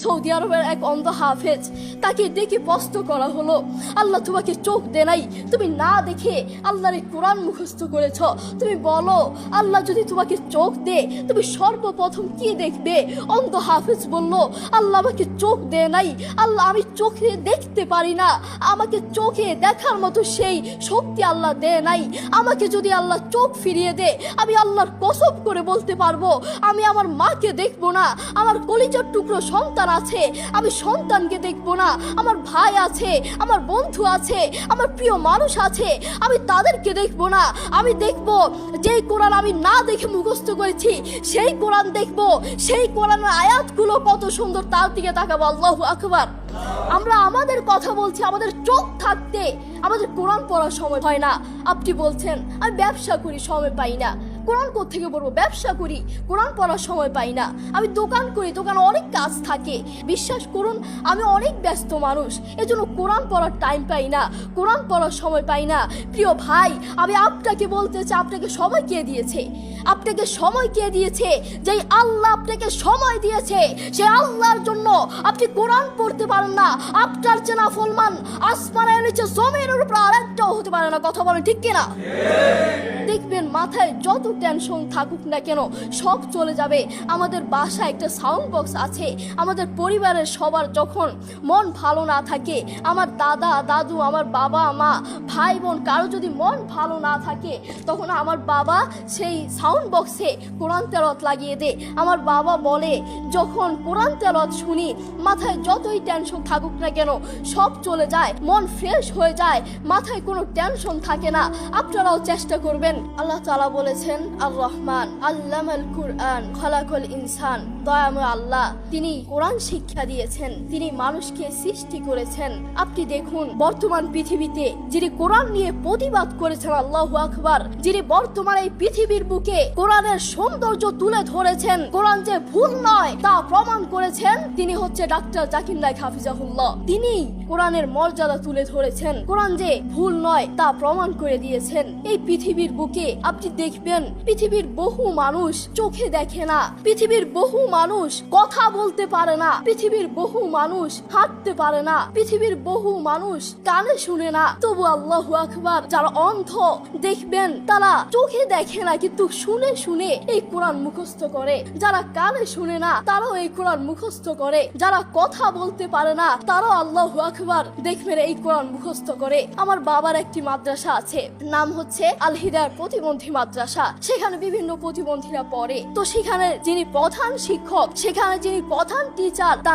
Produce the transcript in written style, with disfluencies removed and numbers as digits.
Saudi আরবের এক অন্ধ হাফেজ, তাকে ডেকে প্রশ্ন করা হলো, আল্লাহ তোমাকে চোখ দেয় নাই, তুমি না দেখে আল্লাহর এই কোরআন মুখস্থ করেছ, তুমি বলো আল্লাহ যদি তোমাকে চোখ দে তুমি সর্বপ্রথম কি দেখবে? অন্ধ হাফেজ বলল, আল্লাহ আমাকে চোখ দেয় নাই, আল্লাহ আমি চোখে দেখতে পারি না, আমাকে চোখে দেখার মতো সেই শক্তি আল্লাহ দেয় নাই। আমাকে যদি আল্লাহ চোখ ফিরিয়ে দে, আমি আল্লাহর কসম করে বলতে পারবো আমি আমার মাকে দেখবো না, আমার কলিজার টুকরো সন্তান আছে আমি সন্তানকে দেখবো না, আমার ভাই আছে, আমার বন্ধু আছে, আমার প্রিয় মানুষ আছে, আমি তাদেরকে দেখবো না। আমি দেখবো যেই কোরআন আমি না দেখে মুখস্থ করেছি সেই কোরআন দেখবো, সেই কোরআনের আয়াতগুলো কত সুন্দর তার দিকে তাকাবো। আল্লাহু আকবার। আমরা আমাদের কথা বলছি, আমাদের চোখ থাকতে আমাদের কোরআন পড়ার সময় হয় না। আপনি বলছেন আমি ব্যবসা করি, সময় পাই না, কোরআন কোত্থেকে পড়বো? ব্যবসা করি, কোরআন পড়ার সময় পাই না। আমি দোকান করি, দোকানে অনেক কাজ থাকে, বিশ্বাস করুন আমি অনেক ব্যস্ত মানুষ, এজন্য কোরআন পড়ার টাইম পাই না, কোরআন পড়ার সময় পাই না। প্রিয় ভাই, আমি আপনাকে বলতে চাই, আপনাকে সময় কে দিয়েছে? আপনাকে সময় কে দিয়েছে? যেই আল্লাহ আপনাকে সময় দিয়েছে সেই আল্লাহর জন্য আপনি কোরআন পড়তে পারেন না। আপনার চেনা ফলমান আসমানের নিচে জমিনের উপর আরেকটাও হতে পারে না। কথা বলেন ঠিক কিনা? দেখবেন মাথায় যত টেনশন থাকুক না কেন সব চলে যাবে। আমাদের বাসায় একটা সাউন্ড বক্স আছে, আমাদের পরিবারের সবার যখন মন ভালো না থাকে, আমার দাদা দাদু, আমার বাবা মা, ভাই বোন, কারো যদি মন ভালো না থাকে তখন আমার বাবা সেই সাউন্ড বক্সে কোরআন তেলাওয়াত লাগিয়ে দেয়। আমার বাবা বলে যখন কোরআন তেলাওয়াত শুনি মাথায় যতই টেনশন থাকুক না কেন সব চলে যায়, মন ফ্রেশ হয়ে যায়, মাথায় কোনো টেনশন থাকে না। আপনারাও চেষ্টা করবেন। আল্লাহ তাআলা বলেছেন আর রহমান আল্লামাল কুরআন খালাকাল ইনসান, দয়াময় আল্লাহ তিনি কোরআন শিক্ষা দিয়েছেন, তিনি মানুষকে সৃষ্টি করেছেন। আপনি দেখুন বর্তমান পৃথিবীতে যিনি কোরআন নিয়ে প্রতিবাদ করেছেন, আল্লাহু আকবার, যিনি বর্তমান এই পৃথিবীর বুকে কোরআনের সৌন্দর্য তুলে ধরেছেন, কোরআন যে ভুল নয় তা প্রমাণ করেছেন, তিনি হচ্ছে ডাক্তার জাকির নায়েক হাফিজাহুল্লাহ। তিনি কোরআনের মর্যাদা তুলে ধরেছেন, কোরআন যে ভুল নয় তা প্রমাণ করে দিয়েছেন। এই পৃথিবীর বুকে আপনি দেখবেন পৃথিবীর বহু মানুষ চোখে দেখে না, পৃথিবীর বহু মানুষ কথা বলতে পারে না, পৃথিবীর বহু মানুষ হাঁটতে পারে না, পৃথিবীর বহু মানুষ কানে শুনে না, তবু আল্লাহু আকবার যারা অন্ধ দেখবেন তারা চোখে দেখে না কিন্তু শুনে শুনে এই কোরআন মুখস্থ করে, যারা কানে শুনে না তারাও এই কোরআন মুখস্থ করে, যারা কথা বলতে পারে না তারাও আল্লাহু আকবার দেখবেন এই কোরআন মুখস্থ করে। আমার বাবার একটি মাদ্রাসা আছে, নাম হচ্ছে আল হিদায়াত প্রতিবন্ধী মাদ্রাসা, সেখানে বিভিন্ন প্রতিবন্ধীরা পড়ে। তো সেখানে যিনি প্রধান শিক্ষক, সেখানে যিনি প্রধান টিচার, তার